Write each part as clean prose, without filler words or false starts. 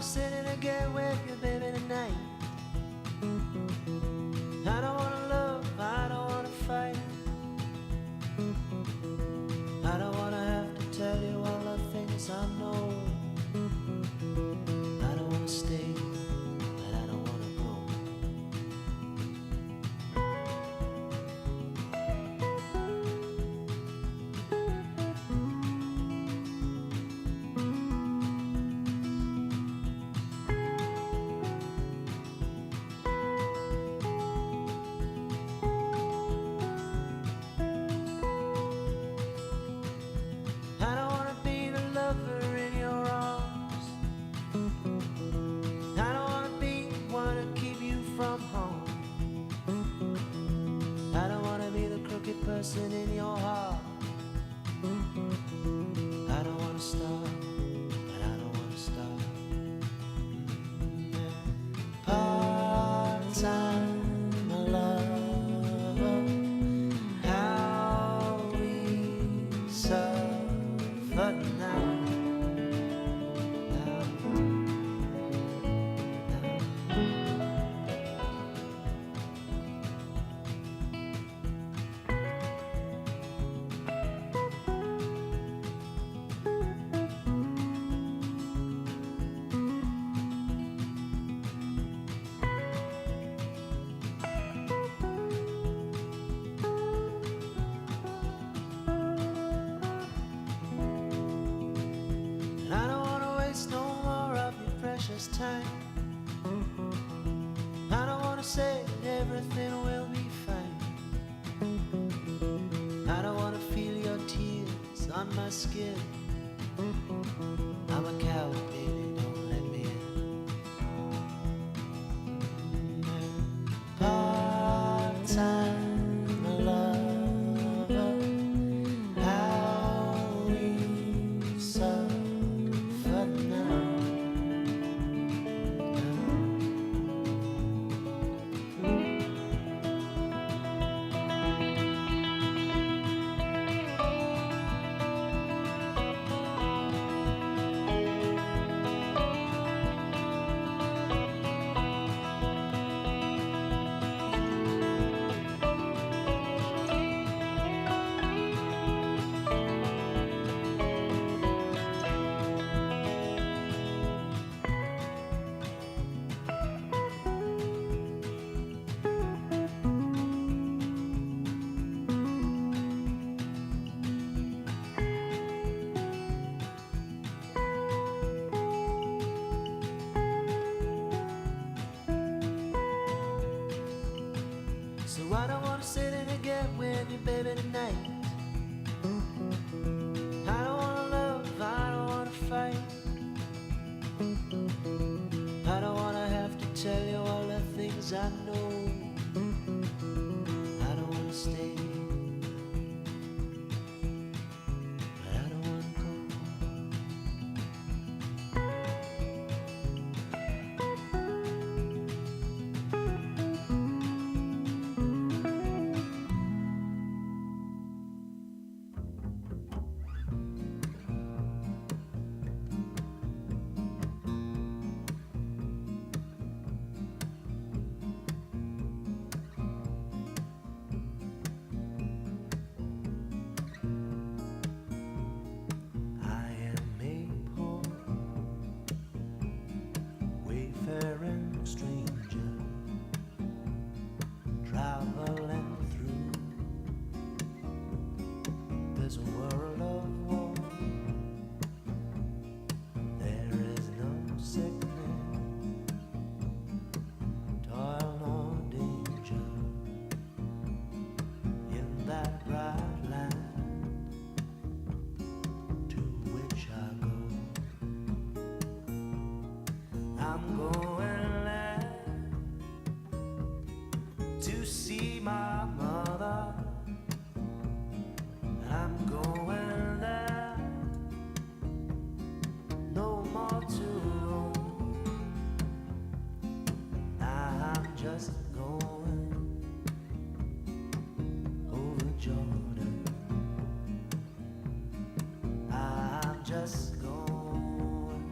sit in again with you, baby, tonight. I don't wanna love, I don't wanna fight. I don't wanna have to tell you all the things I know. I don't wanna stay, but I don't wanna go. I don't wanna be the lover in your arms. I don't wanna be the one to keep you from home. I don't wanna be the crooked person in your heart. I don't wanna start, but I don't wanna start. Part-time love, how we suffer now. And I don't wanna waste no more of your precious time. I don't wanna say that everything will be fine. I don't wanna feel your tears on my skin. I'm a coward, baby, don't let me in. Part-time lover, how we suffer now. So I don't wanna sit in again with you, baby, tonight. I don't wanna love, I don't wanna fight. I don't wanna have to tell you all the things I know. I don't wanna stay, but I don't wanna go. I am a poor wayfaring stranger, traveling through this world of war. There is no sickness, toil nor danger in that bright land to which I go. I'm going there to see my mother. I'm going there, no more to roam. I'm just going over Jordan. I'm just going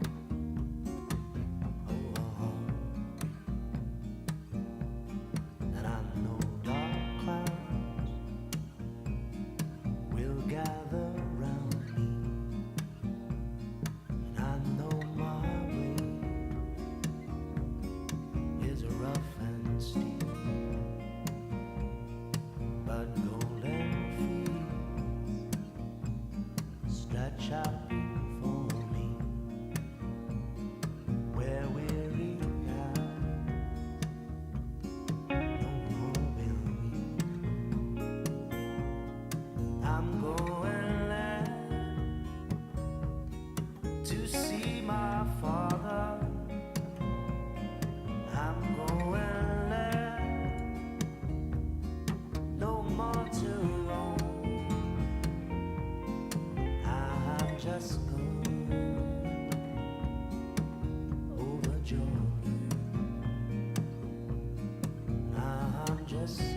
us all.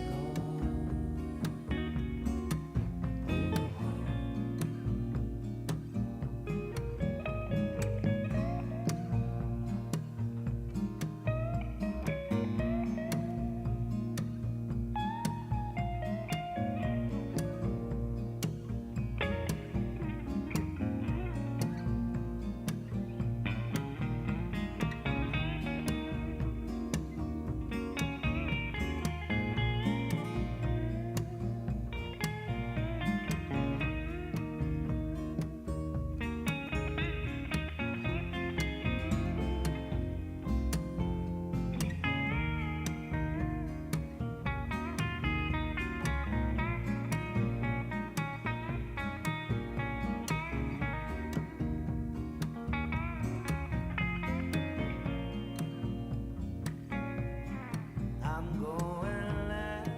I'm going out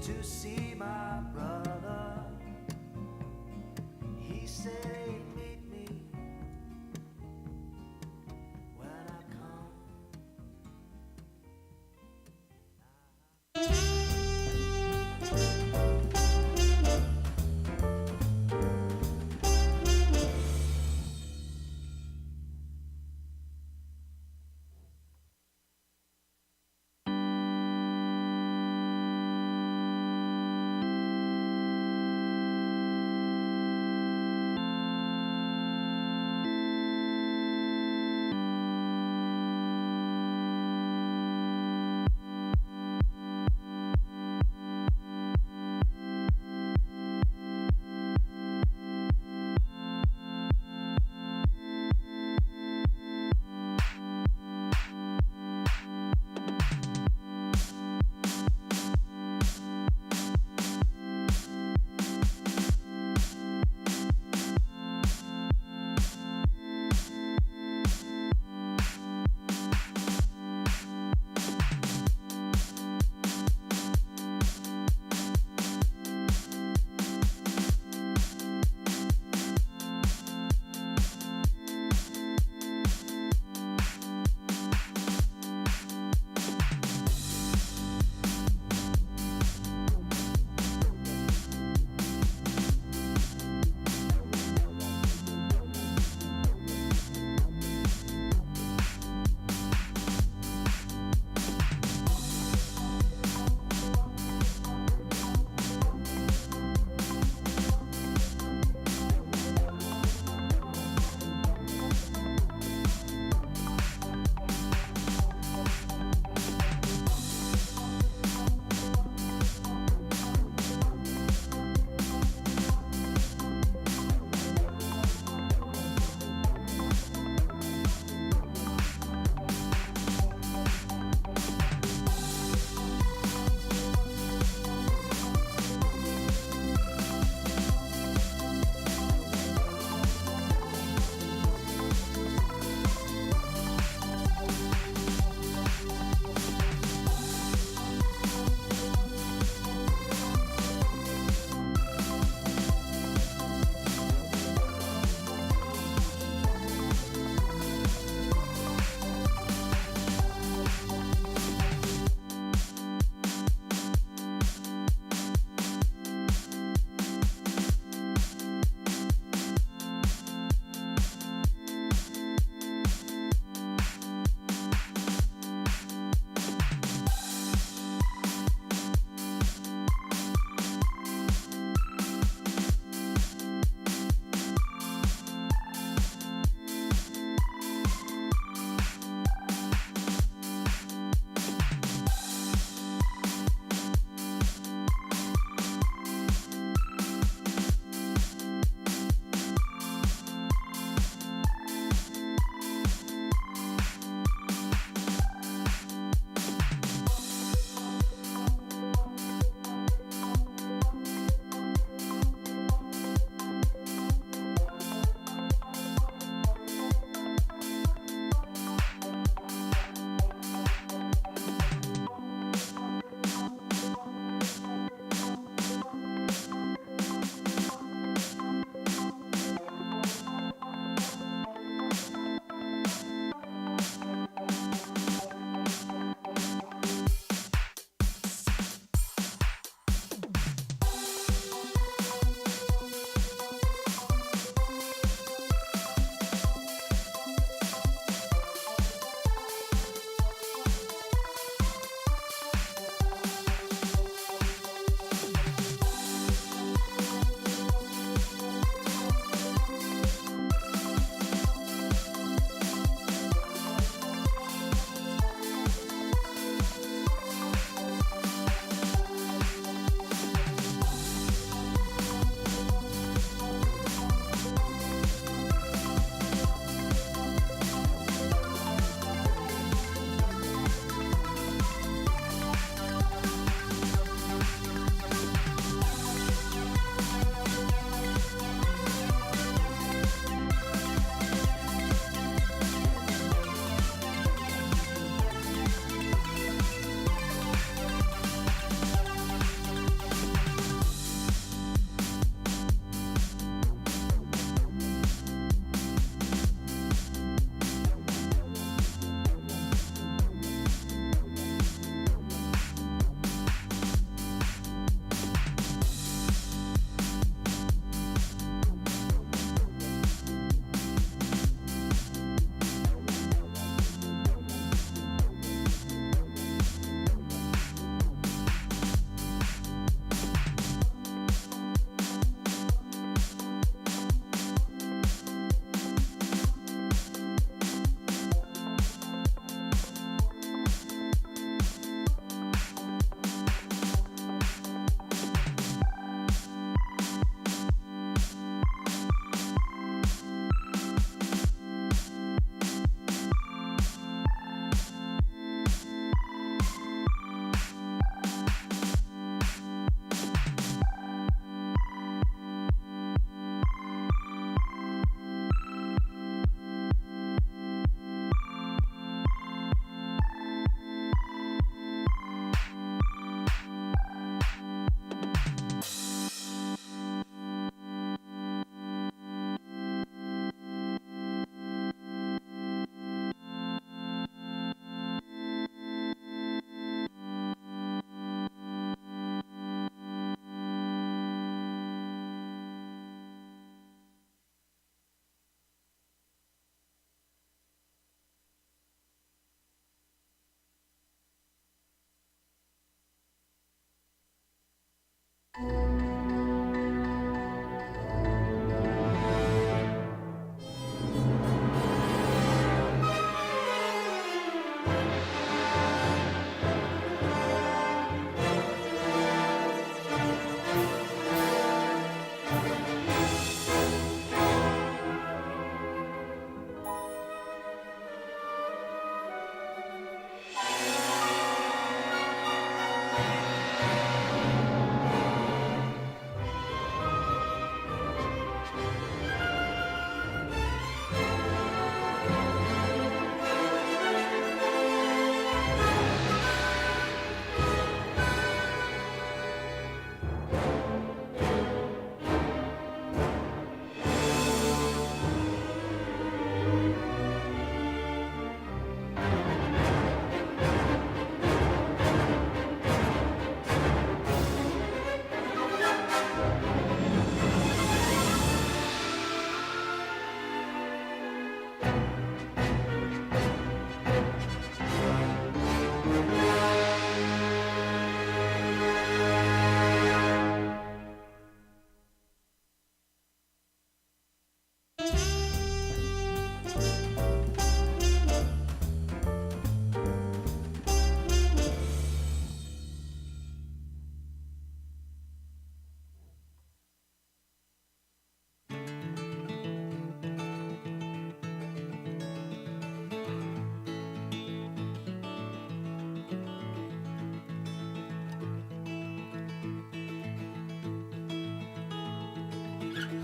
to see my brother. He said he'd meet me when I come.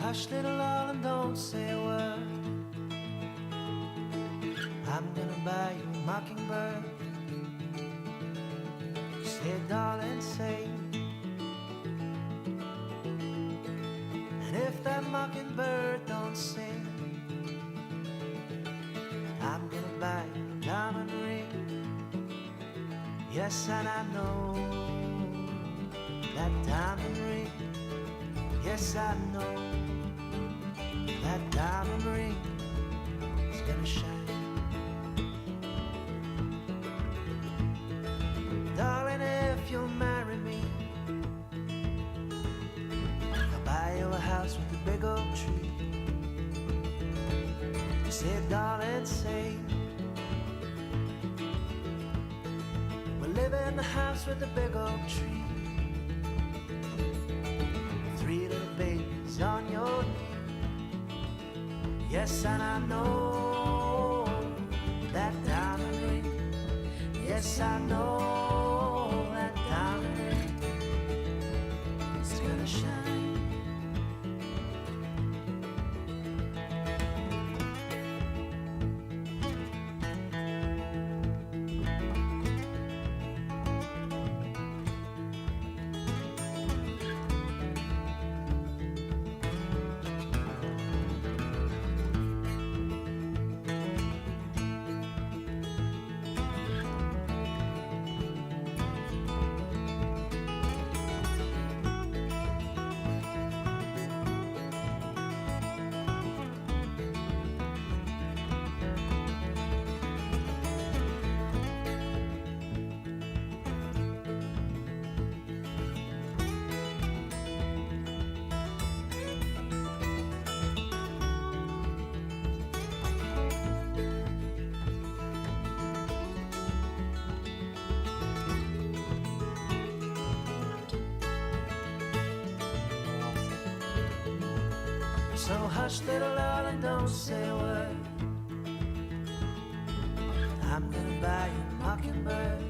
hush, little darling, don't say a word. I'm gonna buy you a mockingbird. Say, darling, say. And if that mockingbird don't sing, I'm gonna buy you a diamond ring. Yes, and I know that diamond ring. Yes, I know that diamond ring is gonna shine. Darling, if you'll marry me, I'll buy you a house with a big oak tree. Say, darling, say, we'll live in the house with the big oak tree. 3 little babies on your knee. Yes, and I know that diamond ring. Yes, I know that diamond ring is gonna shine. So hush, little darling, don't say a word. I'm gonna buy you a mockingbird.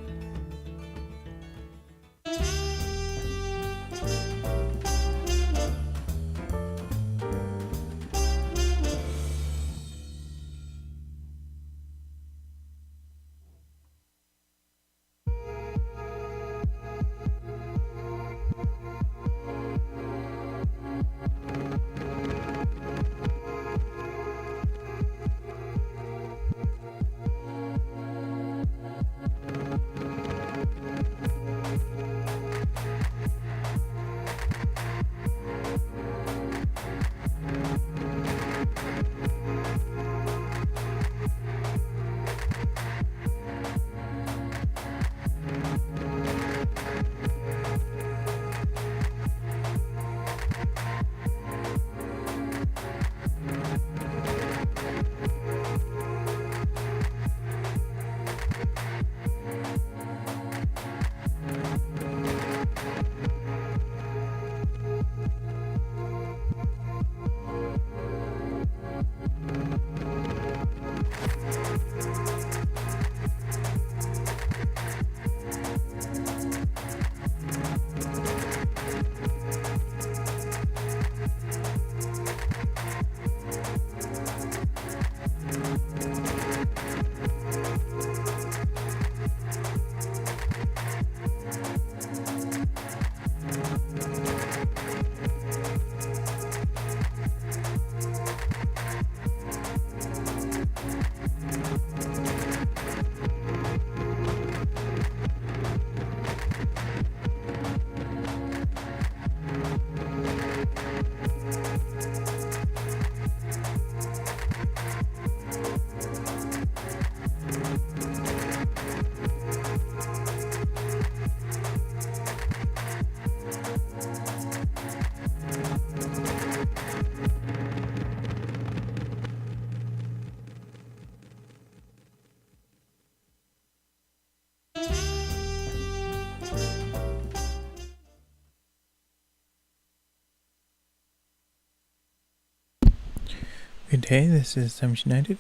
Good day, this is Times United.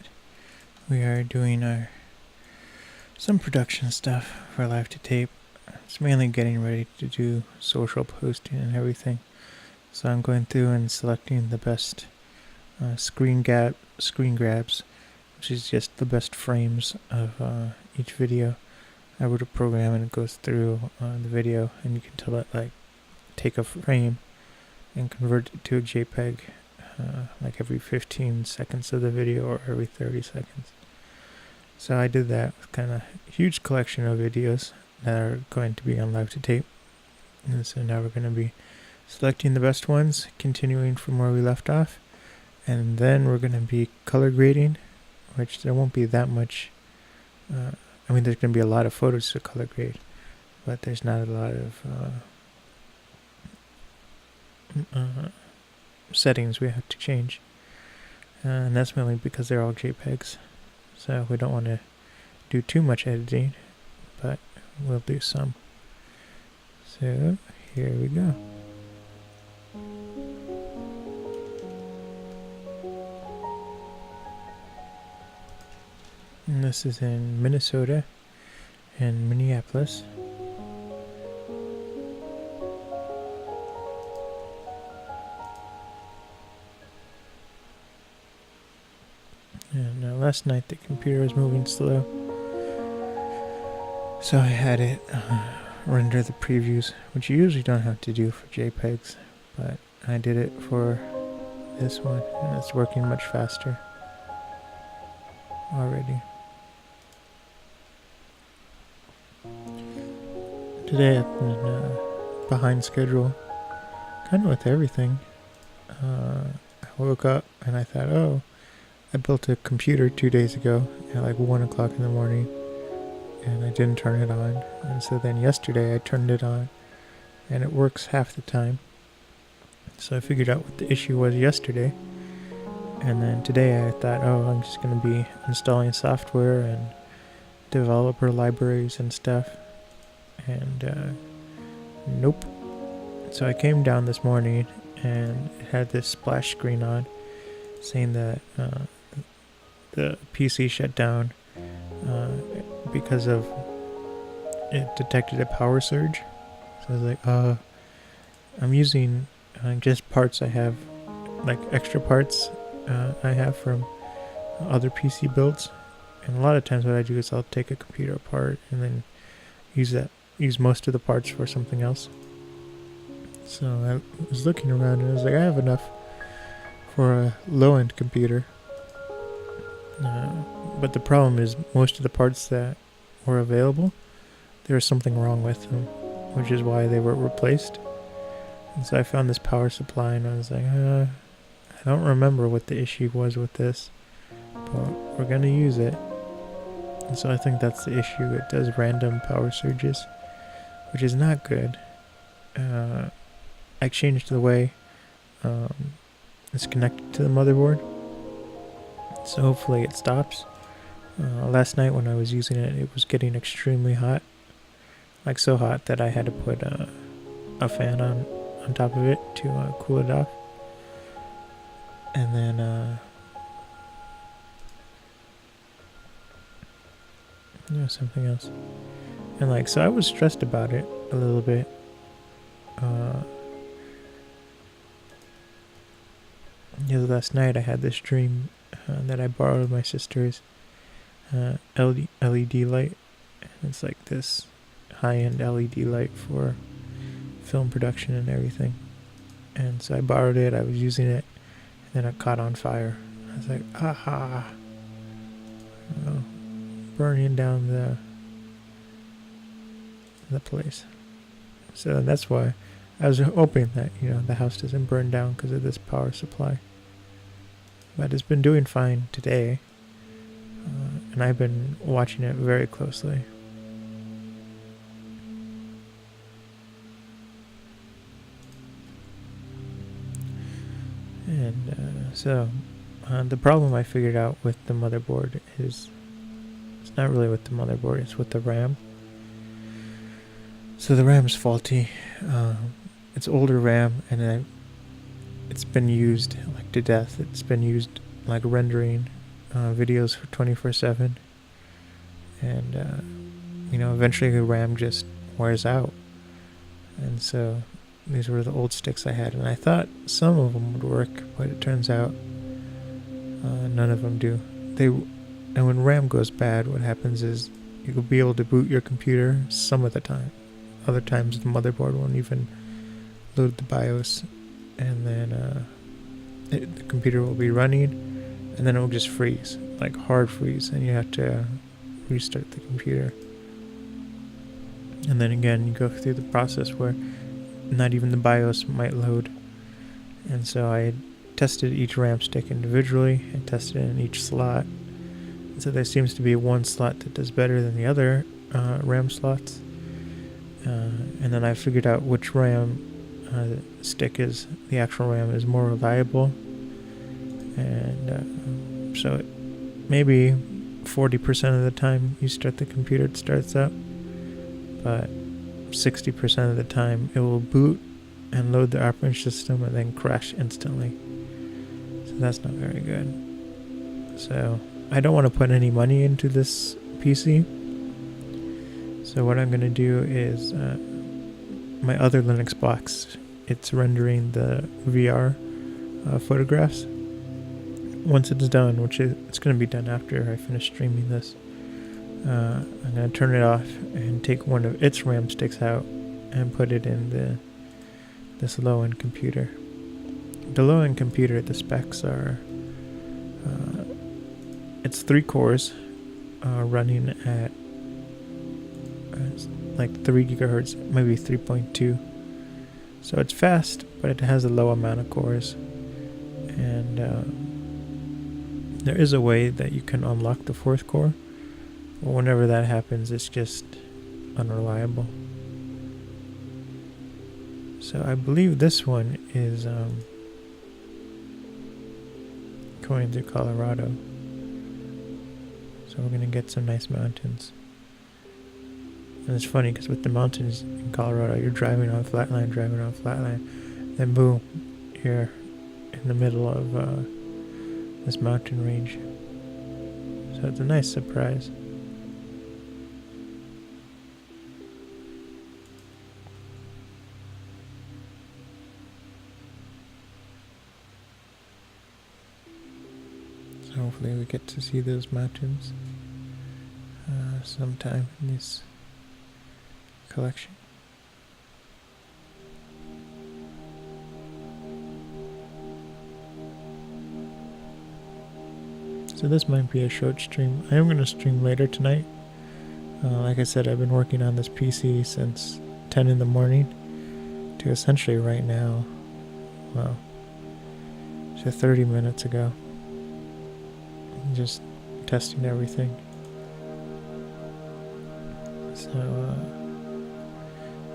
We are doing some production stuff for Live to Tape. It's mainly getting ready to do social posting and everything. So I'm going through and selecting the best screen grabs, which is just the best frames of each video. I wrote a program and it goes through the video, and you can tell it like take a frame and convert it to a JPEG like every 15 seconds of the video or every 30 seconds. So I did that with kind of a huge collection of videos that are going to be on live to tape. And so now we're going to be selecting the best ones, continuing from where we left off, and then we're going to be color grading, which there won't be that much. I mean, there's going to be a lot of photos to color grade, but there's not a lot of settings we have to change. And that's mainly because they're all JPEGs. So we don't want to do too much editing, but we'll do some. So here we go. And this is in Minnesota and Minneapolis. And last night the computer was moving slow, so I had it render the previews, which you usually don't have to do for JPEGs, but I did it for this one, and it's working much faster already. Today I've been behind schedule, kind of with everything. I woke up and I thought, oh, I built a computer 2 days ago at like 1 o'clock in the morning, and I didn't turn it on. And so then yesterday I turned it on, and it works half the time. So I figured out what the issue was yesterday. And then today I thought, oh, I'm just going to be installing software and developer libraries and stuff. And nope. So I came down this morning and it had this splash screen on saying that the PC shut down because of it detected a power surge. So I was like, I'm using just parts I have, like extra parts I have from other PC builds. And a lot of times what I do is I'll take a computer apart and then use most of the parts for something else. So I was looking around and I was like, I have enough for a low-end computer. But the problem is most of the parts that were available, there was something wrong with them, which is why they were replaced. And so I found this power supply and I was like, I don't remember what the issue was with this, but we're going to use it. And so I think that's the issue. It does random power surges, which is not good. I changed the way it's connected to the motherboard, so hopefully it stops. Last night when I was using it, it was getting extremely hot, like so hot that I had to put a fan on top of it to cool it off. And then something else. And like, so I was stressed about it a little bit. Last night I had this dream that I borrowed my sister's LED light. It's like this high-end LED light for film production and everything. And so I borrowed it, I was using it, and then it caught on fire. I was like, aha! Burning down the place. So that's why I was hoping that, the house doesn't burn down because of this power supply. But it's been doing fine today, and I've been watching it very closely. And so the problem I figured out with the motherboard is, it's not really with the motherboard, it's with the RAM. So the RAM is faulty. It's older RAM, and it's been used like to death. It's been used like rendering videos for 24/7, and eventually the RAM just wears out. And so These were the old sticks I had, and I thought some of them would work, but it turns out none of them do. And when RAM goes bad, what happens is you'll be able to boot your computer some of the time. Other times the motherboard won't even load the BIOS, and then the computer will be running, and then it will just freeze, like hard freeze, and you have to restart the computer. And then again, you go through the process where not even the BIOS might load. And so I tested each RAM stick individually and tested it in each slot. And so there seems to be one slot that does better than the other RAM slots. And then I figured out which RAM stick is, the actual RAM is more reliable. And so maybe 40% of the time you start the computer, it starts up. But 60% of the time it will boot and load the operating system and then crash instantly. So that's not very good. So I don't want to put any money into this PC. So what I'm going to do is my other Linux box, it's rendering the VR photographs. Once it's done, which it's going to be done after I finish streaming this, I'm going to turn it off and take one of its RAM sticks out and put it in this low-end computer. The low-end computer, the specs are, it's 3 cores running at like 3 gigahertz, maybe 3.2. So it's fast, but it has a low amount of cores. And there is a way that you can unlock the 4th core. But whenever that happens, it's just unreliable. So I believe this one is going to Colorado. So we're going to get some nice mountains. And it's funny because with the mountains in Colorado, you're driving on flatline, then boom, you're in the middle of this mountain range. So it's a nice surprise. So hopefully we get to see those mountains sometime in this collection. So this might be a short stream. I am going to stream later tonight. Like I said, I've been working on this PC since 10 in the morning to essentially right now. Well, so 30 minutes ago. Just testing everything. So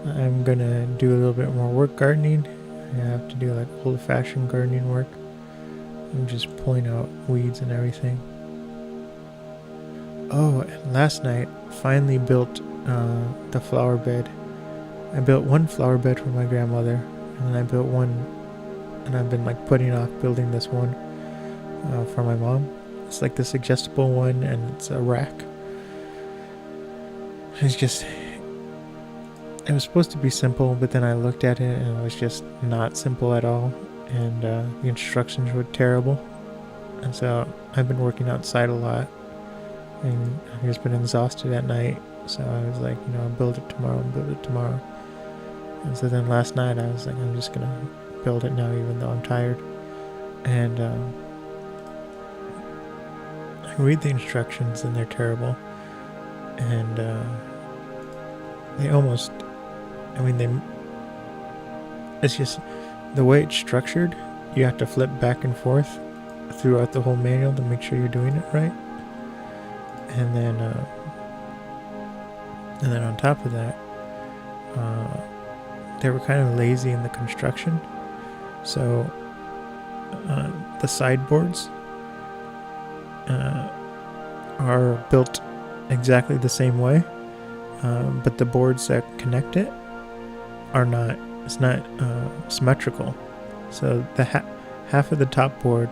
I'm gonna do a little bit more work gardening. I have to do like old-fashioned gardening work. I'm just pulling out weeds and everything. Oh, and last night finally built the flower bed. I built one flower bed for my grandmother, and then I built one, and I've been like putting off building this one for my mom. It's like the suggestible one, and it's a rack. It's just, it was supposed to be simple, but then I looked at it and it was just not simple at all, and the instructions were terrible. And so I've been working outside a lot, and I've just been exhausted at night. So I was like, I'll build it tomorrow. And so then last night I was like, I'm just gonna build it now, even though I'm tired. And I read the instructions and they're terrible. And it's just the way it's structured. You have to flip back and forth throughout the whole manual to make sure you're doing it right. And then on top of that, they were kind of lazy in the construction. So the sideboards are built exactly the same way, but the boards that connect it are not. It's not symmetrical. So the half of the top board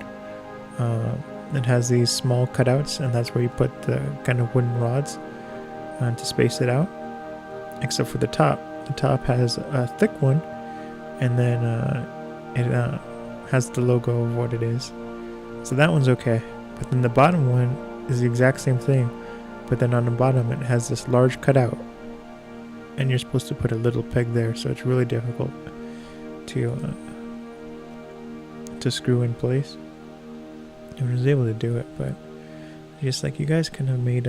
it has these small cutouts, and that's where you put the kind of wooden rods to space it out. Except for the top. The top has a thick one, and then it has the logo of what it is. So that one's okay. But then the bottom one is the exact same thing, but then on the bottom it has this large cutout, and you're supposed to put a little peg there, so it's really difficult to screw in place. I was able to do it, but just like, you guys kind of made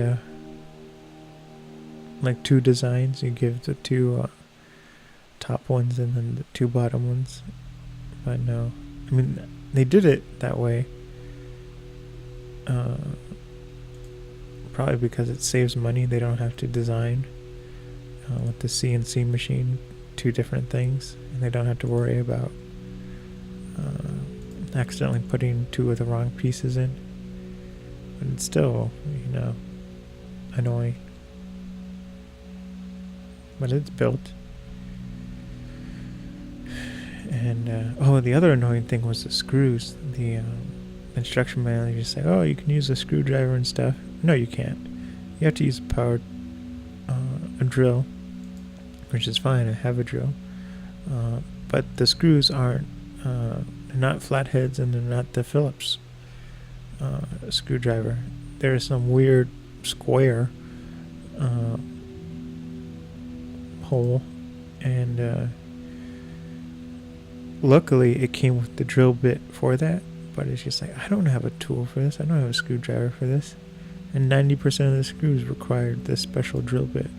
like two designs. You give the two top ones and then the two bottom ones. But no, I mean, they did it that way probably because it saves money. They don't have to design with the CNC machine two different things, and they don't have to worry about accidentally putting two of the wrong pieces in. But it's still, annoying. But it's built. And the other annoying thing was the screws. The instruction manual, you just say, oh, you can use a screwdriver and stuff. No, you can't. You have to use a drill, which is fine. I have a drill. But the screws aren't, they're not flatheads, and they're not the Phillips screwdriver. There's some weird square hole, and luckily it came with the drill bit for that, but it's just like, I don't have a tool for this, I don't have a screwdriver for this, and 90% of the screws required this special drill bit.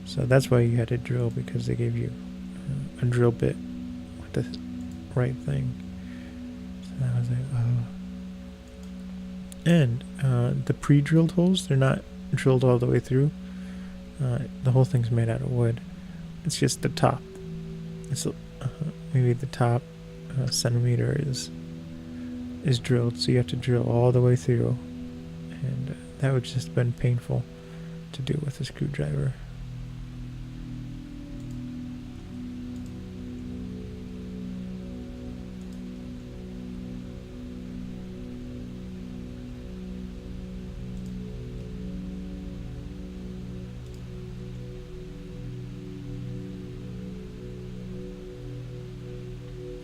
So that's why you had to drill, because they gave you a drill bit with the right thing. So I was like, oh. And the pre-drilled holes, they're not drilled all the way through. The whole thing's made out of wood. It's just the top. It's maybe the top centimeter is drilled, so you have to drill all the way through, and that would just been painful to do with a screwdriver.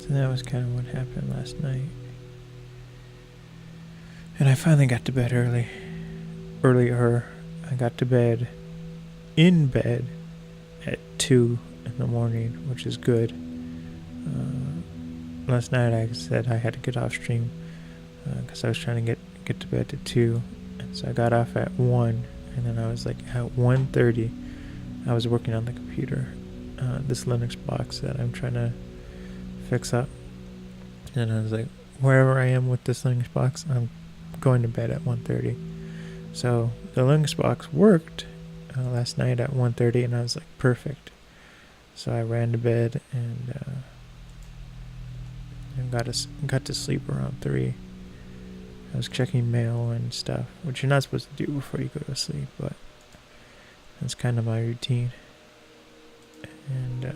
So that was kind of what happened last night. And I finally got to bed earlier. I got to bed at 2 in the morning, which is good. Last night I said I had to get off stream because I was trying to get to bed at 2. And so I got off at 1, and then I was like, at 1:30 I was working on the computer, this Linux box that I'm trying to fix up. And I was like, wherever I am with this Linux box, I'm going to bed at 1:30. So the Linux box worked last night at 1:30, and I was like, perfect. So I ran to bed and got to sleep around 3. I was checking mail and stuff, which you're not supposed to do before you go to sleep, but that's kind of my routine. And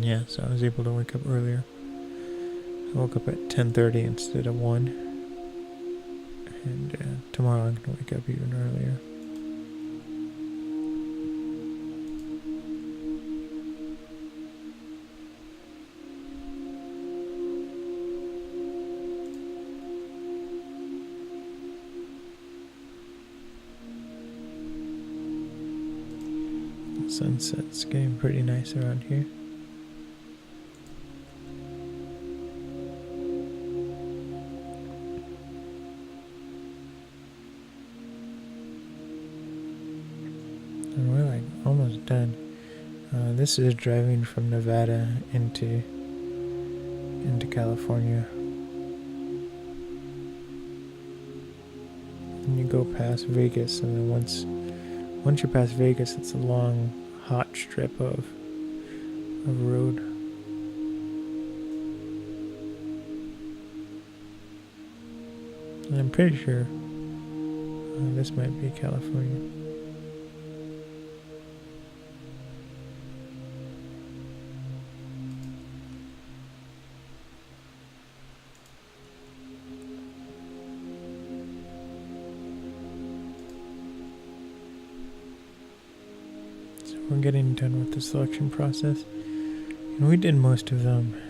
yeah, so I was able to wake up earlier. I woke up at 10:30 instead of 1. And tomorrow I'm going to wake up even earlier. The sunset's getting pretty nice around here. We're like almost done. This is driving from Nevada into California. And you go past Vegas, and then once you're past Vegas, it's a long, hot strip of road. And I'm pretty sure this might be California. we're getting done with the selection process. And we did most of them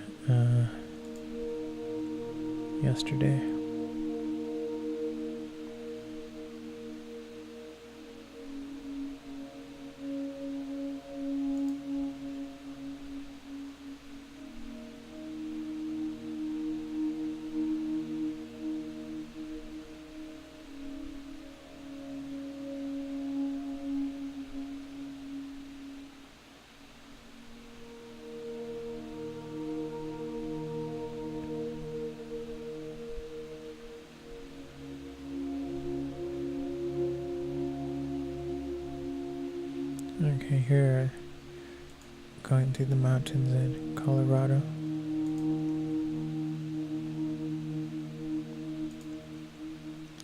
yesterday. Okay, here, going through the mountains in Colorado.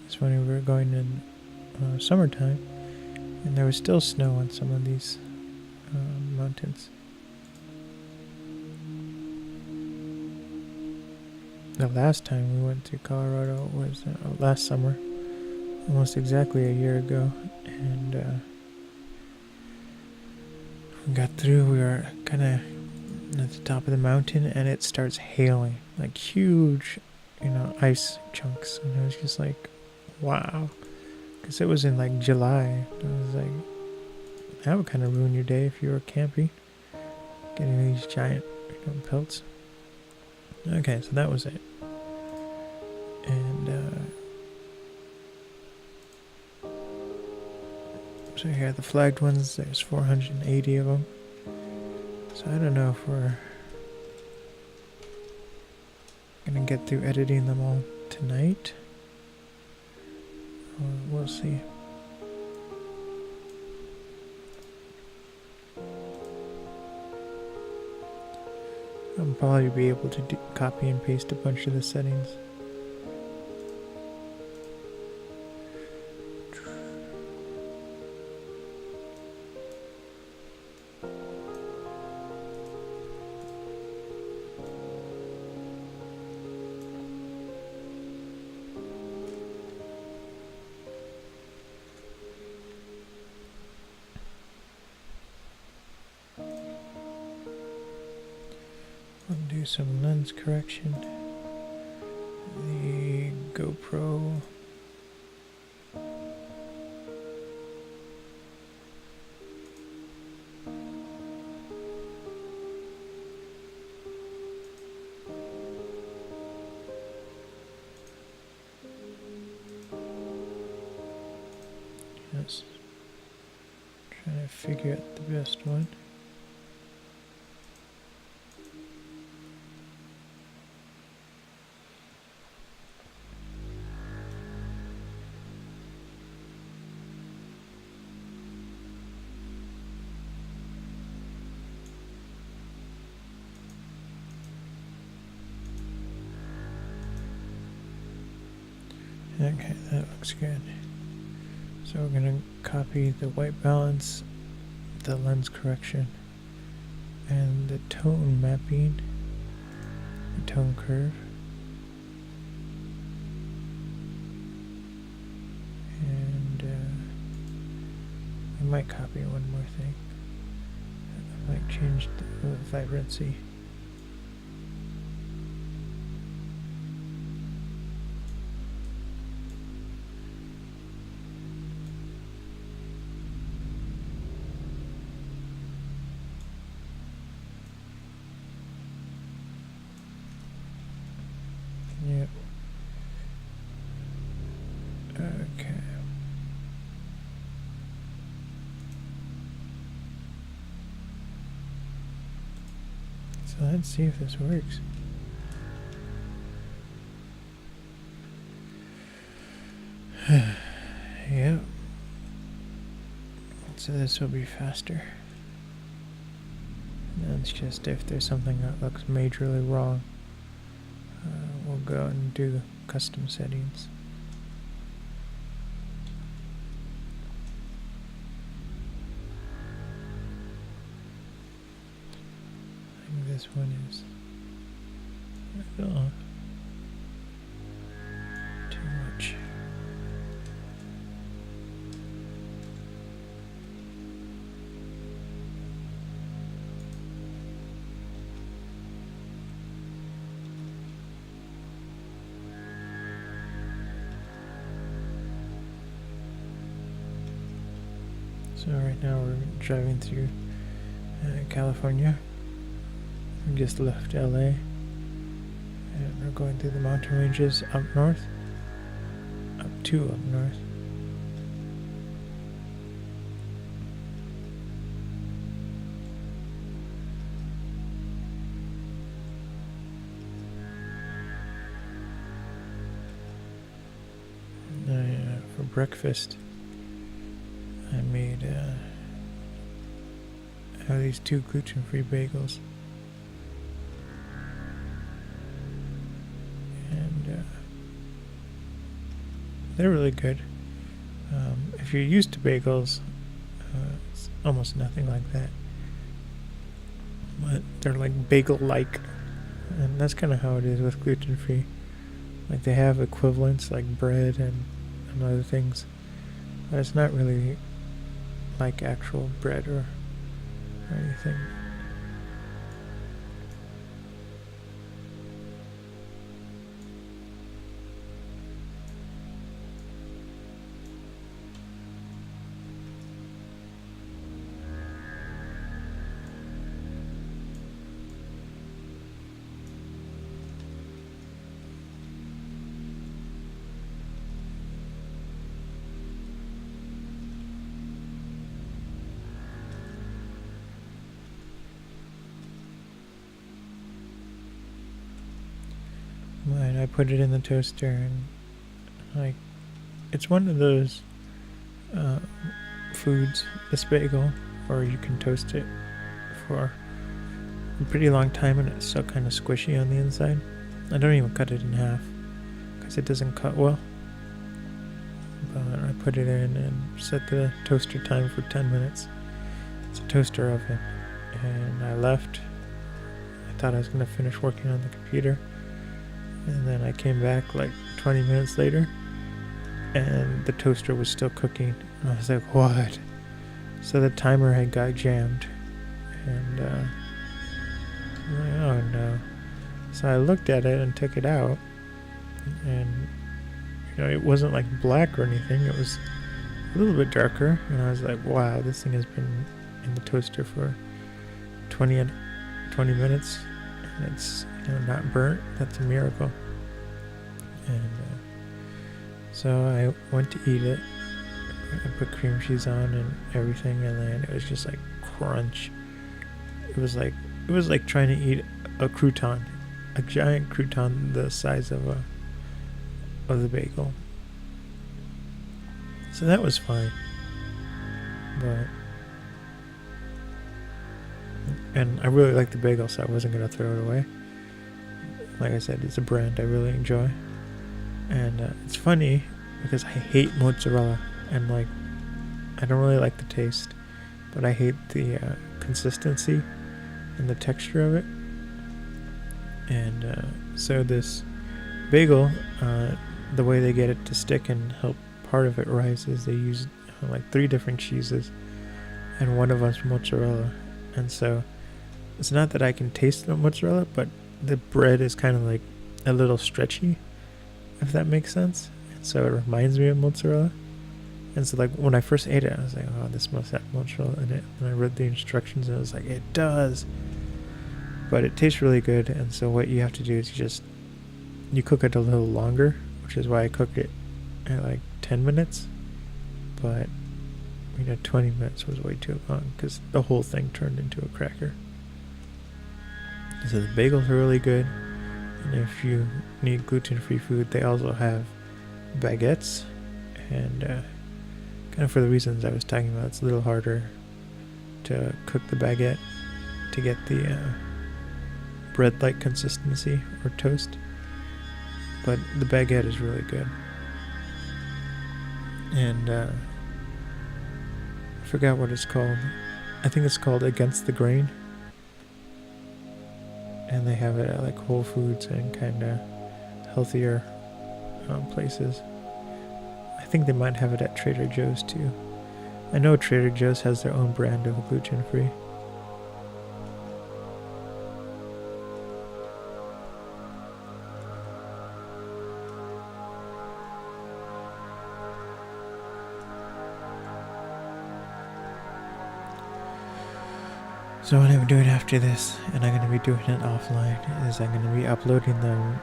It's funny, we were going in summertime, and there was still snow on some of these mountains. The last time we went to Colorado was last summer, almost exactly a year ago, and we got through. We were kind of at the top of the mountain, and it starts hailing, like huge, ice chunks, and I was just like, wow, because it was in like July. I was like, that would kind of ruin your day if you were camping, getting these giant pelts. Okay, so that was it. And so here are the flagged ones. There's 480 of them. So I don't know if we're gonna get through editing them all tonight. We'll see. I'll probably be able to copy and paste a bunch of the settings. Do some lens correction. The GoPro. Yes. Trying to figure out the best one. Okay, that looks good. So we're going to copy the white balance, the lens correction, and the tone mapping, the tone curve. And I might copy one more thing. I might change the vibrancy. Yep. Okay. So let's see if this works. Yep. So this will be faster. And it's just if there's something that looks majorly wrong, we'll go and do the custom settings. I think this one is too much. So right now we're driving through California. We just left LA and we're going through the mountain ranges up north. Up north. For breakfast, I made these 2 gluten-free bagels, and they're really good. If you're used to bagels, it's almost nothing like that, but they're like bagel-like, and that's kind of how it is with gluten-free. Like they have equivalents like bread and other things, but it's not really like actual bread or anything. And I put it in the toaster, and like it's one of those foods, this bagel, or you can toast it for a pretty long time and it's still kind of squishy on the inside. I don't even cut it in half because it doesn't cut well, but I put it in and set the toaster time for 10 minutes. It's a toaster oven, and I left. I thought I was going to finish working on the computer, and then I came back like 20 minutes later and the toaster was still cooking, and I was like, what? So the timer had got jammed, and I'm like, oh no. So I looked at it and took it out, and it wasn't like black or anything. It was a little bit darker, and I was like, wow, this thing has been in the toaster for 20 minutes and it's not burnt. That's a miracle. And so I went to eat it. I put cream cheese on and everything, and then it was just like crunch. It was like trying to eat a crouton, a giant crouton the size of the bagel. So that was fine. And I really like the bagel, so I wasn't gonna throw it away. Like I said, it's a brand I really enjoy, and it's funny because I hate mozzarella, and like I don't really like the taste, but I hate the consistency and the texture of it. And so this bagel, the way they get it to stick and help part of it rise is they use like 3 different cheeses, and one of them's mozzarella. And so it's not that I can taste the mozzarella, but the bread is kind of like a little stretchy, if that makes sense. And so it reminds me of mozzarella. And so like when I first ate it, I was like, oh, this must have mozzarella in it. And I read the instructions and I was like, it does. But it tastes really good. And so what you have to do is you cook it a little longer, which is why I cooked it at like 10 minutes. But 20 minutes was way too long because the whole thing turned into a cracker. So the bagels are really good. And if you need gluten-free food, they also have baguettes. And kind of for the reasons I was talking about, it's a little harder to cook the baguette to get the bread-like consistency or toast. But the baguette is really good. And I forgot what it's called. I think it's called Against the Grain. And they have it at like Whole Foods and kind of healthier places. I think they might have it at Trader Joe's too. I know Trader Joe's has their own brand of gluten-free. So what I'm doing after this, and I'm going to be doing it offline, is I'm going to be uploading them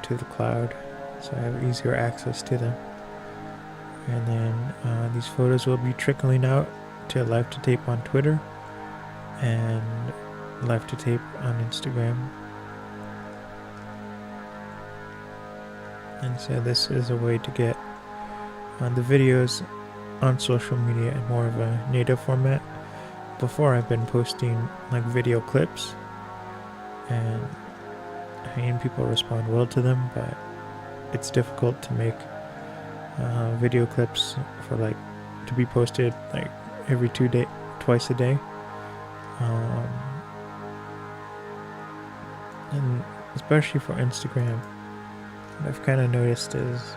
to the cloud, so I have easier access to them. And then these photos will be trickling out to Live to Tape on Twitter and Live to Tape on Instagram. And so this is a way to get the videos on social media in more of a native format. Before, I've been posting like video clips, and people respond well to them, but it's difficult to make video clips for like to be posted like twice a day. And especially for Instagram, what I've kind of noticed is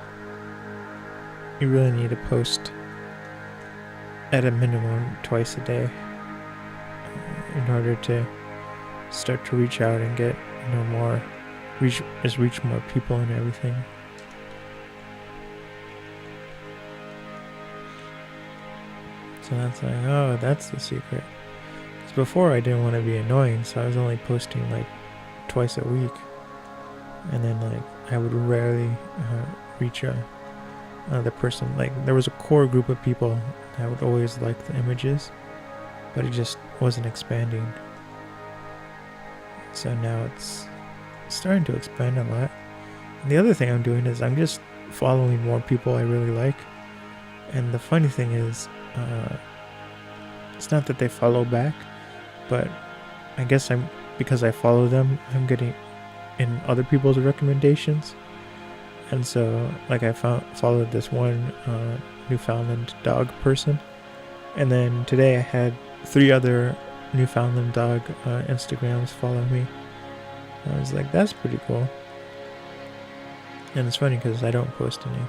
you really need to post at a minimum twice a day in order to start to reach out and get reach more people and everything. So that's like, oh, that's the secret. Because before I didn't want to be annoying, so I was only posting like twice a week, and then like I would rarely reach the person. Like there was a core group of people that would always like the images, but it just wasn't expanding. So now it's starting to expand a lot. And the other thing I'm doing is I'm just following more people I really like. And the funny thing is, it's not that they follow back, but I guess because I follow them, I'm getting in other people's recommendations. And so like I followed this one Newfoundland dog person, and then today I had 3 other Newfoundland dog Instagrams follow me. I was like, that's pretty cool. And it's funny because I don't post any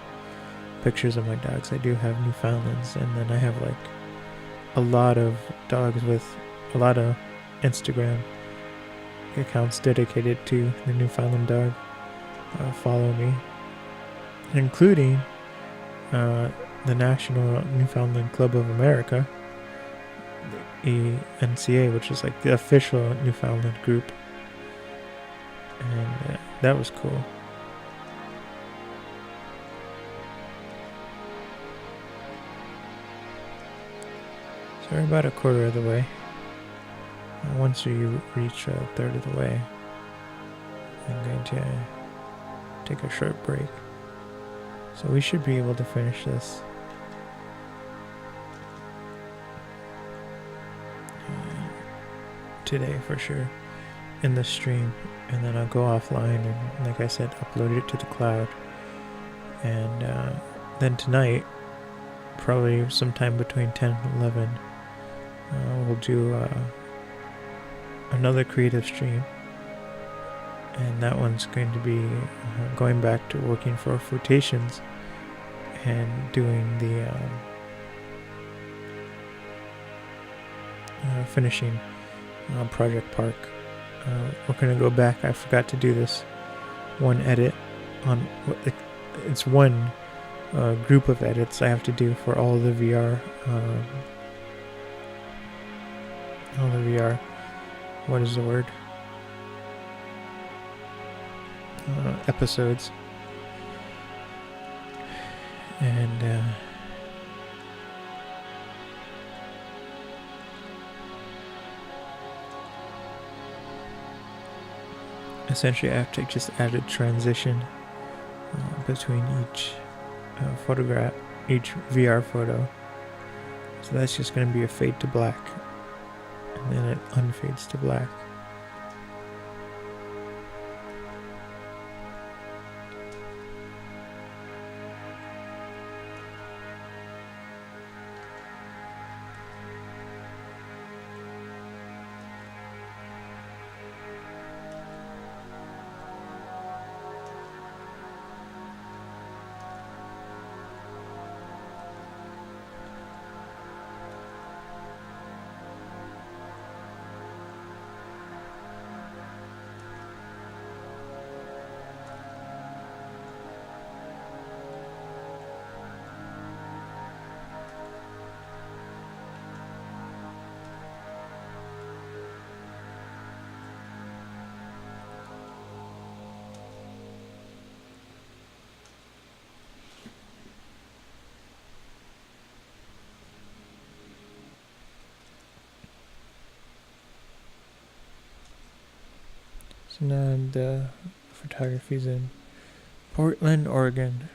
pictures of my dogs. I do have Newfoundlands, and then I have like a lot of dogs with a lot of Instagram accounts dedicated to the Newfoundland dog follow me, including the National Newfoundland Club of America, the NCA, which is like the official Newfoundland group. And that was cool. So we're about a quarter of the way. Once you reach a third of the way, I'm going to take a short break. So we should be able to finish this today for sure in the stream, and then I'll go offline and, like I said, upload it to the cloud. And then tonight, probably sometime between 10 and 11, we'll do another creative stream, and that one's going to be going back to working for Flotations and doing the finishing Project Park. We're going to go back. I forgot to do this one edit on it's one group of edits I have to do for all the VR what is the word, episodes. And essentially I have to just add a transition between each photograph, each VR photo. So that's just going to be a fade to black, and then it unfades to black. So now the photography's in Portland, Oregon.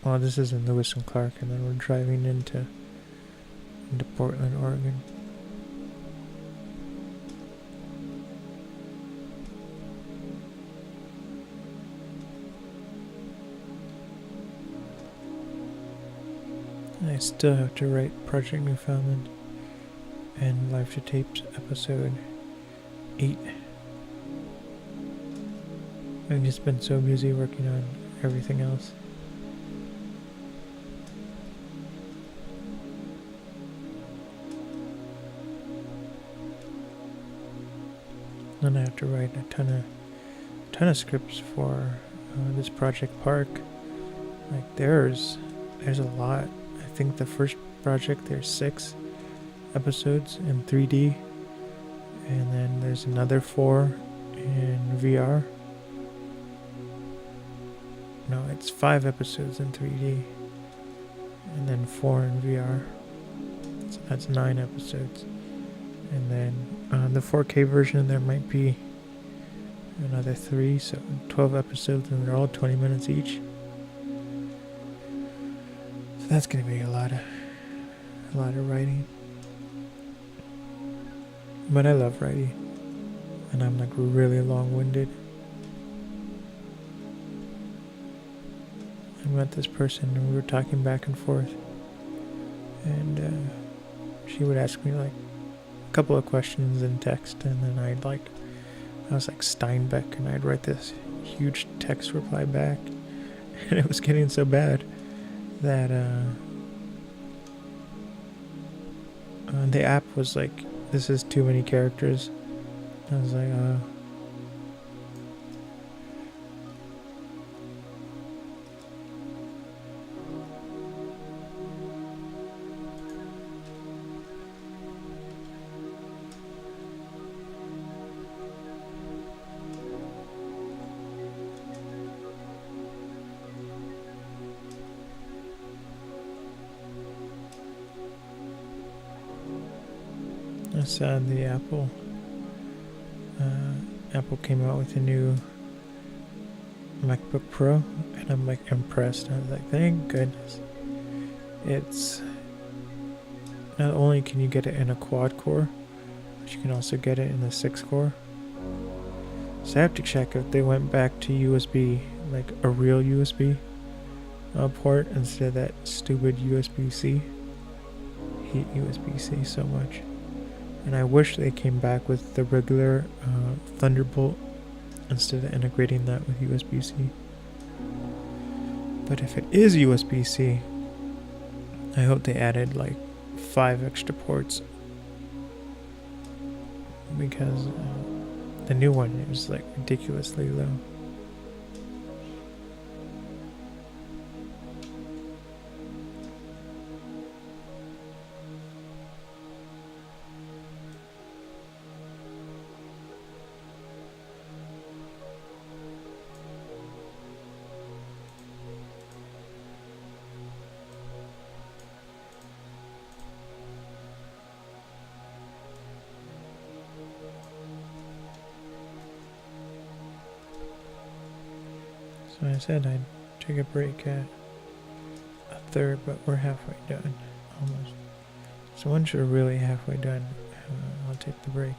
Well, this is in Lewis and Clark, and then we're driving into Portland, Oregon. I still have to write Project Newfoundland and Live to Tapes episode 8. I've just been so busy working on everything else. Then I have to write a ton of scripts for this Project Park. Like there's a lot. I think the first project there's 6 episodes in 3D, and then there's another 4 in VR. No, it's 5 episodes in 3D, and then 4 in VR. So that's 9 episodes. And then the 4K version, there might be another 3, so 12 episodes, and they're all 20 minutes each. So that's gonna be a lot of writing. But I love writing, and I'm like really long-winded. I met this person, and we were talking back and forth, and she would ask me like a couple of questions in text, and then I was like Steinbeck, and I'd write this huge text reply back, and it was getting so bad that the app was like, this is too many characters. I was like, I saw the Apple came out with a new MacBook Pro, and I'm like impressed. I was like, thank goodness. It's not only can you get it in a quad core, but you can also get it in a 6 core. So I have to check if they went back to USB, like a real USB port instead of that stupid USB-C. I hate USB-C so much. And I wish they came back with the regular Thunderbolt instead of integrating that with USB-C. But if it is USB-C, I hope they added like 5 extra ports, because the new one is like ridiculously low. So I said I'd take a break at a third, but we're halfway done, almost. So once you're really halfway done, I'll take the break.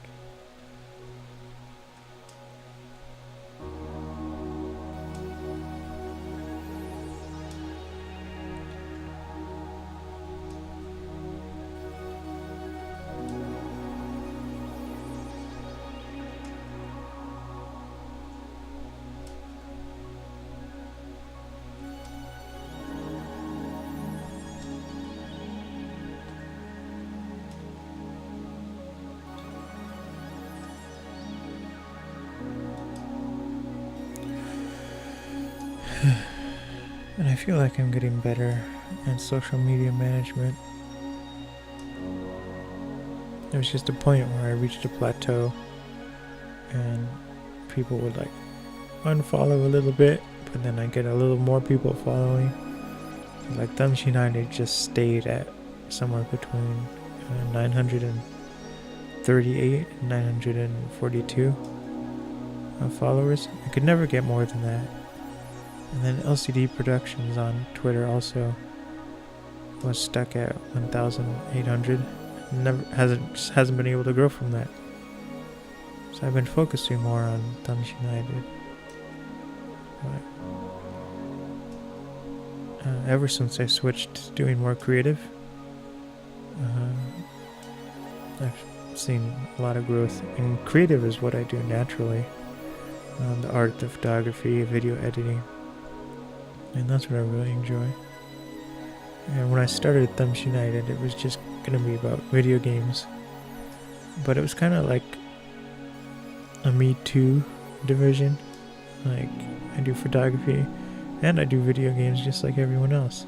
And I feel like I'm getting better at social media management. There was just a point where I reached a plateau and people would like unfollow a little bit, but then I get a little more people following. Like Thumbs United just stayed at somewhere between 938 and 942 followers. I could never get more than that. And then LCD Productions on Twitter also was stuck at 1,800. Never hasn't been able to grow from that. So I've been focusing more on Thumbs United. But ever since I switched to doing more creative, I've seen a lot of growth. And creative is what I do naturally. The art, the photography, video editing. And that's what I really enjoy. And when I started Thumbs United, it was just going to be about video games. But it was kind of like a Me Too division. Like, I do photography and I do video games just like everyone else.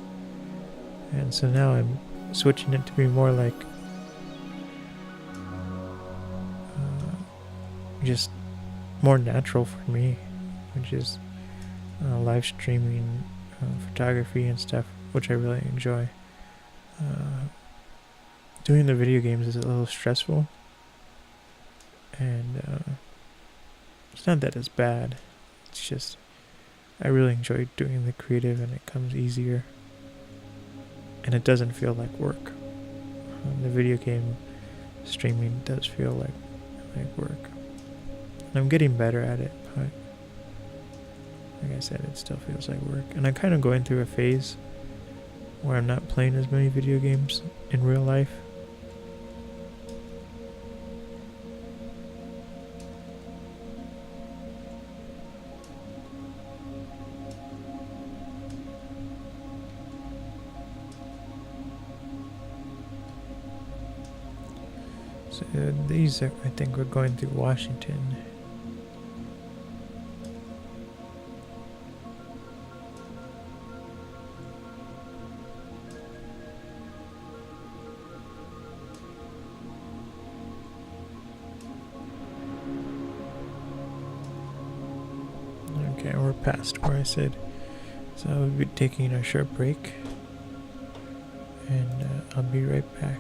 And so now I'm switching it to be more like just more natural for me, which is live streaming photography and stuff, which I really enjoy. Doing the video games is a little stressful, and it's not that it's bad, it's just I really enjoy doing the creative, and it comes easier and it doesn't feel like work. The video game streaming does feel like work, and I'm getting better at it, but like I said, it still feels like work. And I'm kind of going through a phase where I'm not playing as many video games in real life. So these are, I think we're going through Washington. Okay, we're past where I said. So we'll be taking a short break, and I'll be right back.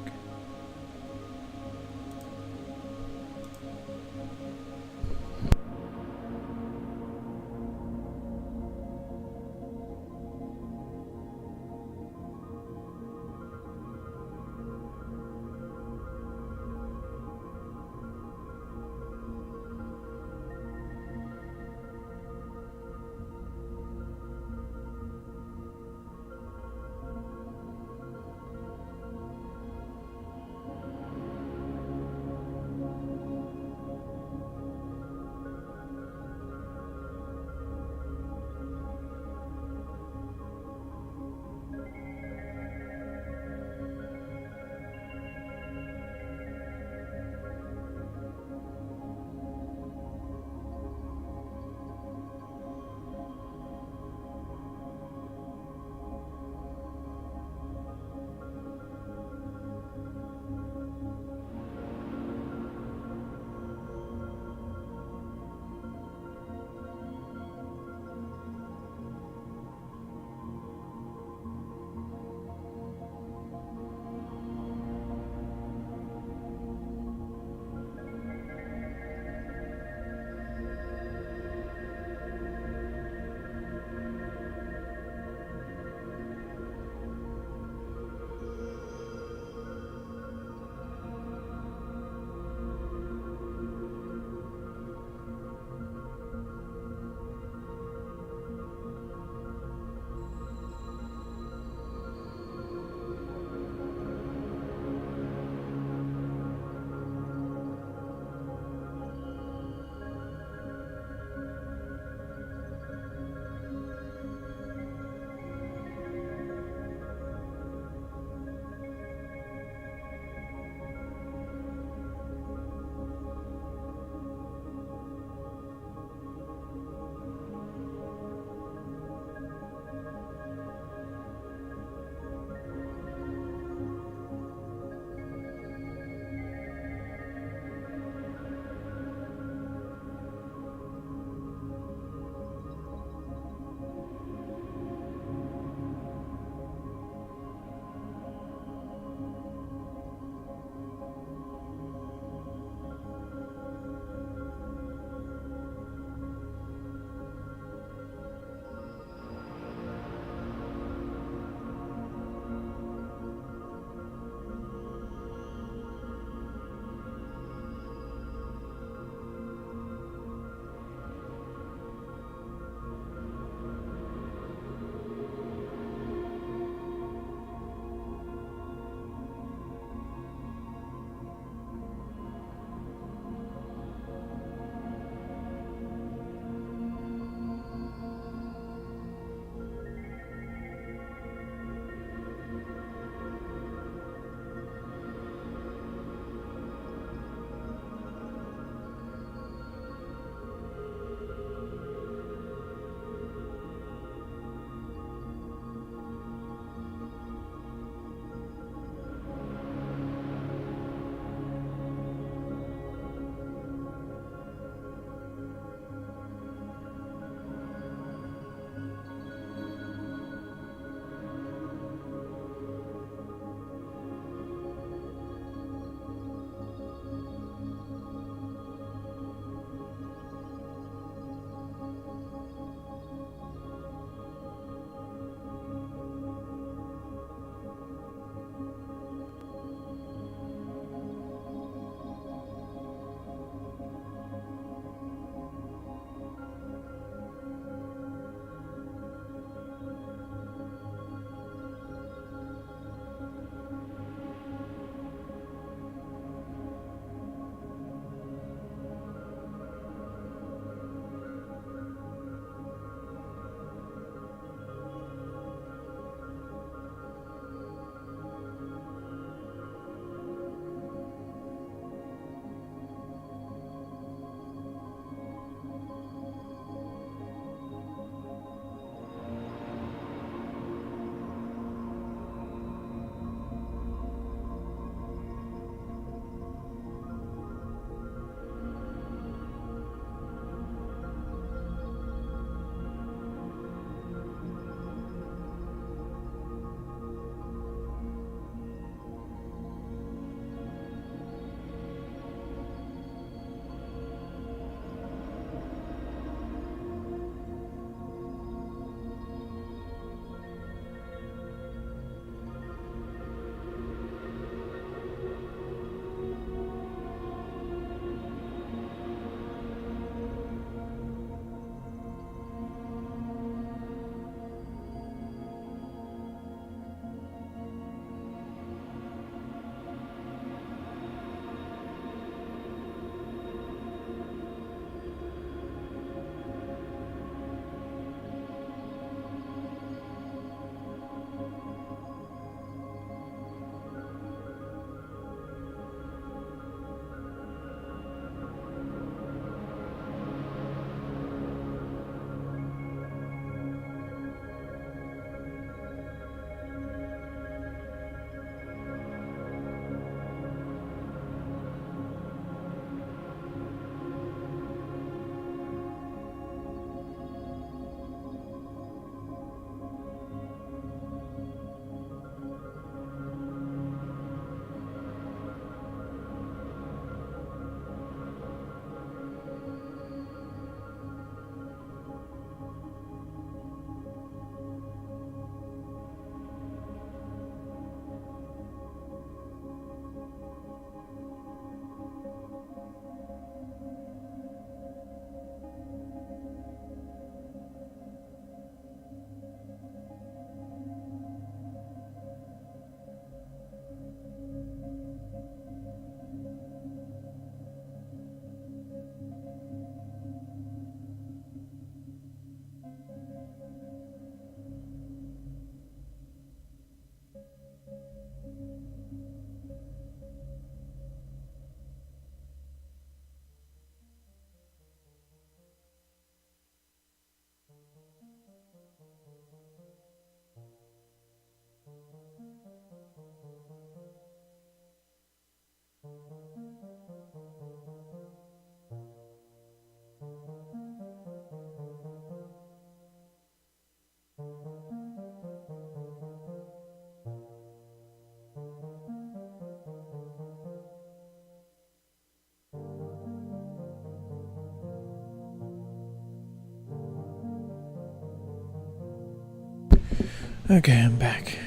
Okay, I'm back.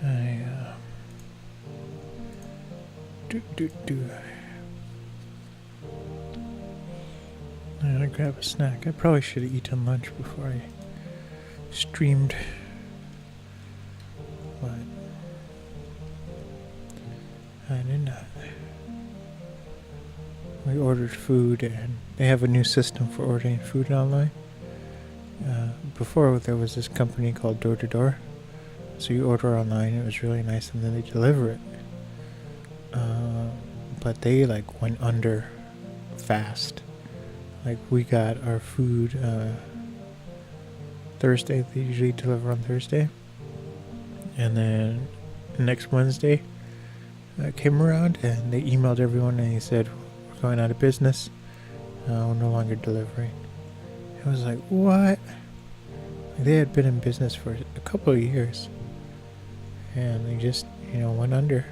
I'm gonna grab a snack. I probably should have eaten lunch before I streamed, but I did not. We ordered food, and they have a new system for ordering food online. Before, there was this company called Door to Door, so you order online. It was really nice, and then they deliver it. But they like went under fast. Like we got our food Thursday. They usually deliver on Thursday, and then next Wednesday came around, and they emailed everyone, and they said we're going out of business. We're no longer delivering. I was like, what? They had been in business for a couple of years, and they just, went under.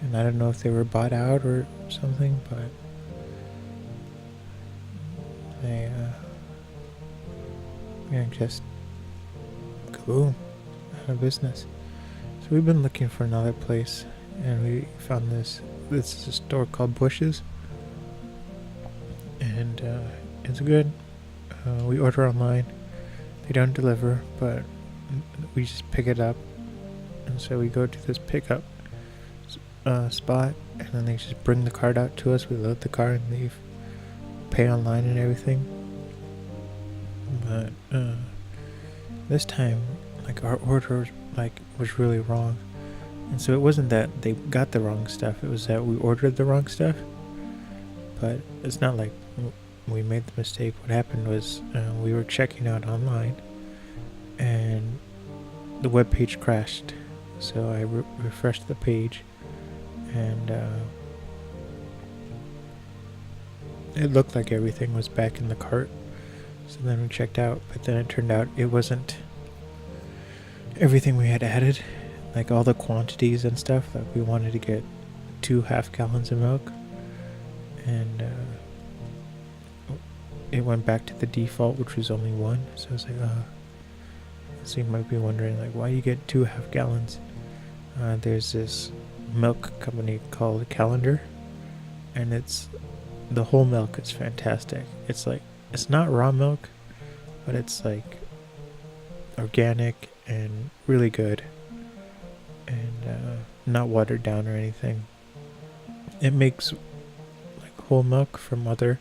And I don't know if they were bought out or something, but they, just kaboom, out of business. So we've been looking for another place, and we found this. This is a store called Bush's, and it's good. We order online. They don't deliver, but we just pick it up. And so we go to this pickup spot, and then they just bring the cart out to us. We load the car and leave. Pay online and everything. But this time, like, our order was really wrong. And so it wasn't that they got the wrong stuff, it was that we ordered the wrong stuff. But it's not like we made the mistake. What happened was we were checking out online, and the web page crashed. So I refreshed the page, and it looked like everything was back in the cart. So then we checked out, but then it turned out it wasn't everything we had added, like all the quantities and stuff. Like we wanted to get 2 half gallons of milk, and it went back to the default, which was only 1. So I was like, so you might be wondering, like, why you get 2 half gallons? There's this milk company called Calendar, and the whole milk is fantastic. It's not raw milk, but it's like organic and really good, and not watered down or anything. It makes like whole milk from other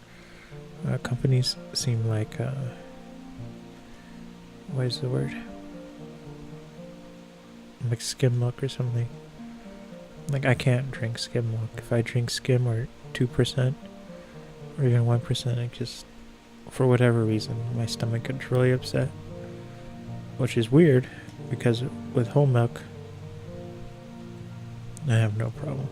companies seem like what is the word? Like skim milk or something. Like I can't drink skim milk. If I drink skim or 2% or even 1%, I just, for whatever reason, my stomach gets really upset. Which is weird, because with whole milk, I have no problem.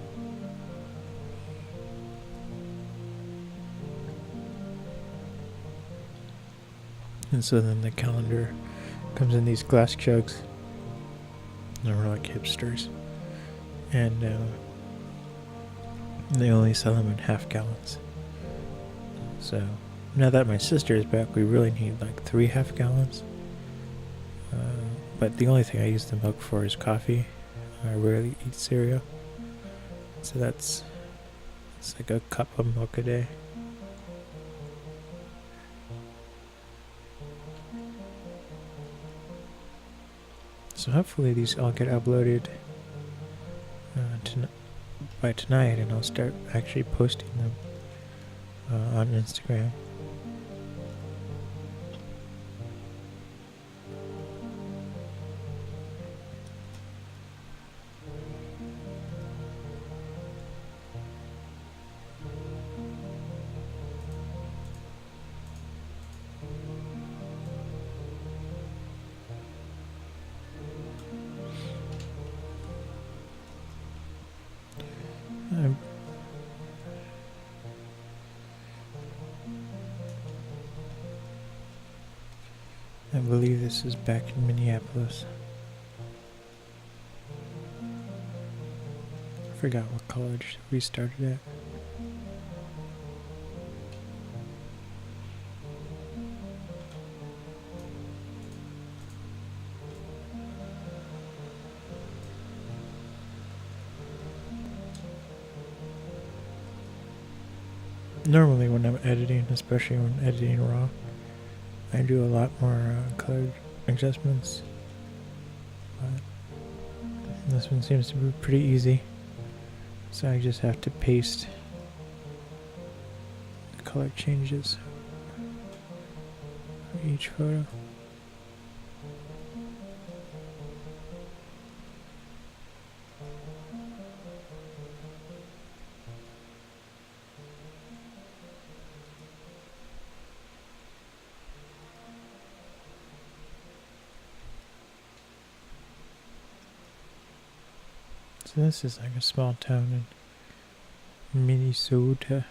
And so then the Calendar comes in these glass jugs. And we're like hipsters. And they only sell them in half gallons. So now that my sister is back, we really need like 3 half gallons. But the only thing I use the milk for is coffee. I rarely eat cereal. So it's like a cup of milk a day. So hopefully these all get uploaded by tonight, and I'll start actually posting them on Instagram. I believe this is back in Minneapolis. I forgot what college we started at. Normally when I'm editing, especially when editing raw, I do a lot more color adjustments. But this one seems to be pretty easy. So I just have to paste the color changes for each photo. So this is like a small town in Minnesota.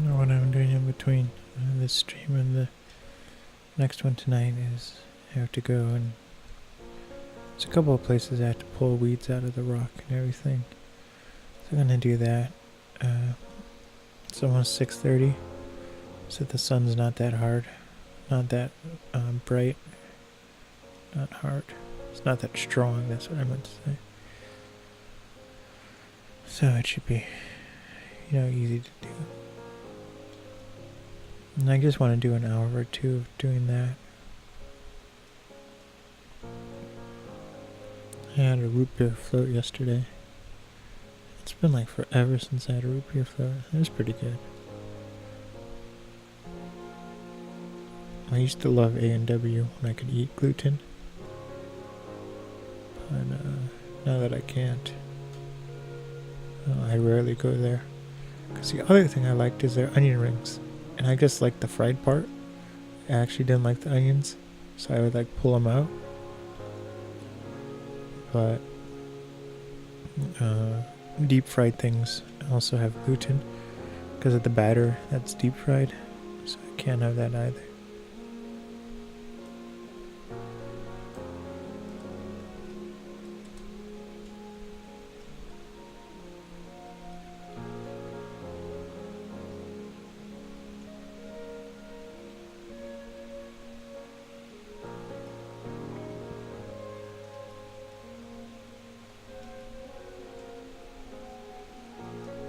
What I'm doing in between this stream and the next one tonight is I have to go and there's a couple of places I have to pull weeds out of the rock and everything. So I'm gonna do that. It's almost 6:30, so the sun's not that hard, not that bright, not hard. It's not that strong. That's what I meant to say. So it should be, easy to do. And I just want to do an hour or two of doing that. I had a root beer float yesterday. It's been like forever since I had a root beer float. It was pretty good. I used to love A&W when I could eat gluten. But now that I can't, I rarely go there. Because the other thing I liked is their onion rings. And I just liked the fried part. I actually didn't like the onions. So I would like pull them out. But deep fried things also have gluten because of the batter that's deep fried. So I can't have that either.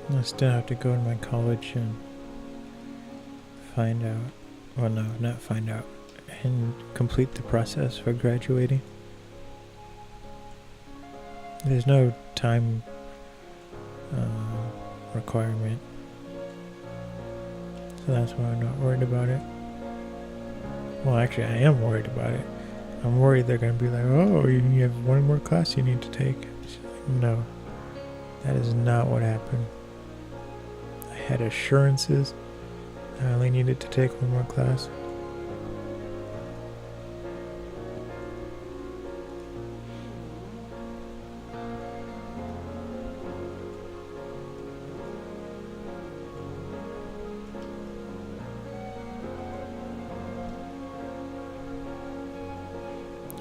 I still have to go to my college and find out, well no, not find out, and complete the process for graduating. There's no time requirement, so that's why I'm not worried about it. Well, actually I am worried about it. I'm worried they're going to be like, oh, you have one more class you need to take. No, that is not what happened. I had assurances I only needed to take one more class.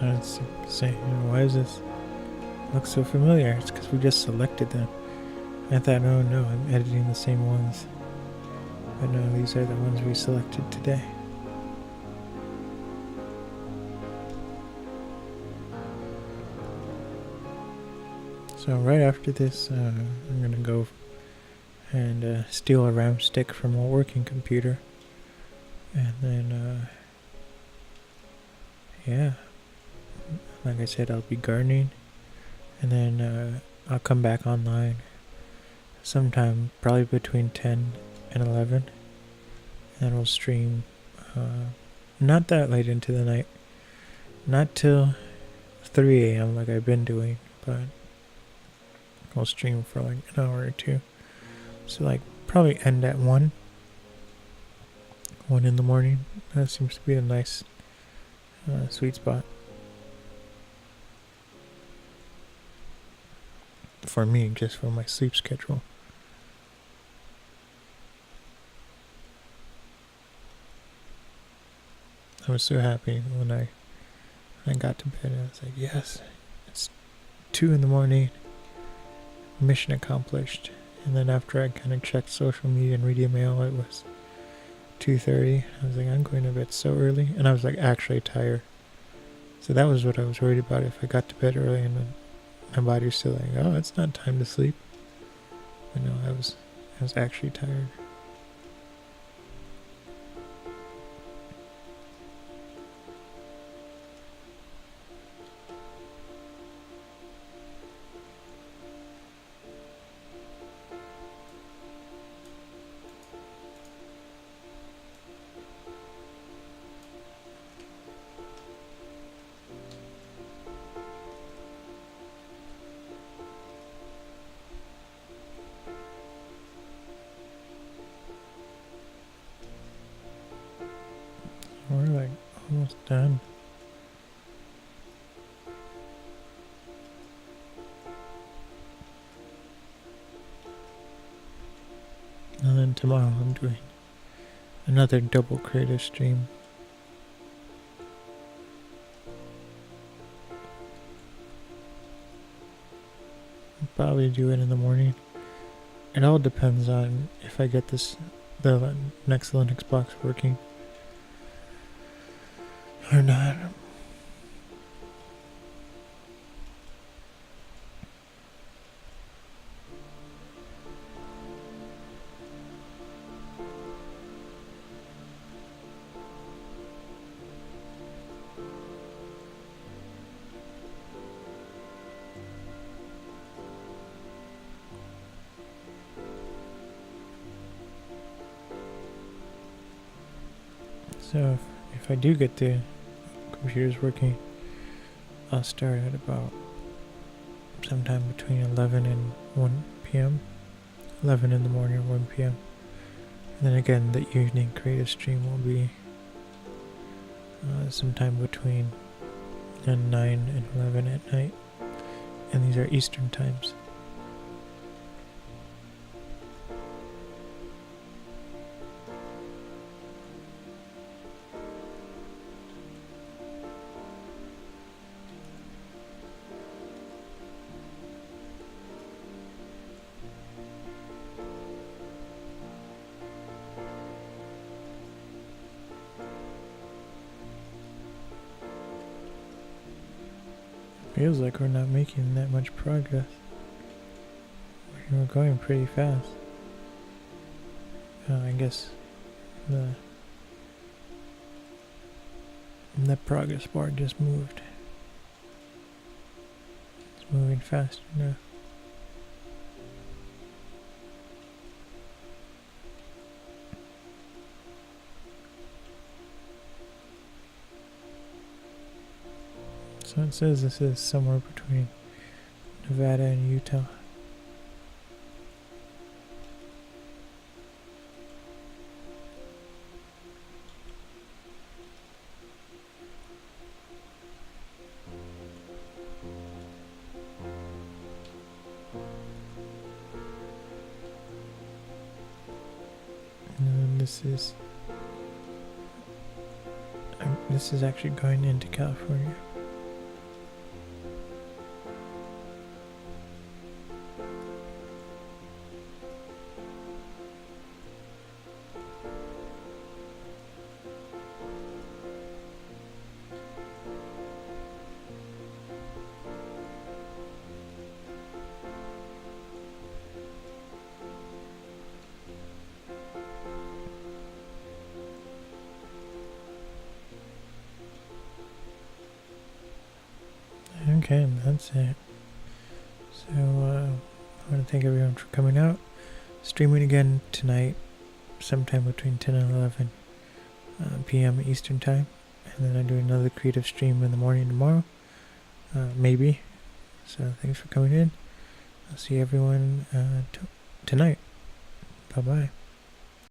I was saying, why does this look so familiar? It's because we just selected them. I thought, oh no, I'm editing the same ones. But no, these are the ones we selected today. So right after this, I'm gonna go and steal a RAM stick from a working computer, and then yeah, like I said, I'll be gardening, and then I'll come back online sometime probably between 10 and 11, and we'll stream not that late into the night, not till 3 a.m. like I've been doing, but I'll stream for like an hour or two. So like probably end at 1 in the morning. That seems to be a nice sweet spot for me, just for my sleep schedule. I was so happy when I got to bed. I was like, yes, it's 2 in the morning, mission accomplished. And then after I kind of checked social media and read email, it was 2:30. I was like, I'm going to bed so early, and I was like actually tired. So that was what I was worried about. If I got to bed early and then my body was still like, oh, it's not time to sleep. But no, I was actually tired. We're like almost done. And then tomorrow I'm doing another double creative stream. I'll probably do it in the morning. It all depends on if I get the next Linux box working or not. So if I do get the computers working, I'll start at about sometime between 11 and 1 p.m. 11 in the morning or 1 p.m. And then again, the evening creative stream will be sometime between 9 and 11 at night. And these are Eastern times. Feels like we're not making that much progress. We're going pretty fast. I guess the progress bar just moved. It's moving faster now. So it says this is somewhere between Nevada and Utah. And then this is actually going into California. Okay, and that's it. So, I want to thank everyone for coming out. Streaming again tonight, sometime between 10 and 11 p.m. Eastern Time. And then I do another creative stream in the morning tomorrow. Maybe. So, thanks for coming in. I'll see everyone tonight. Bye-bye.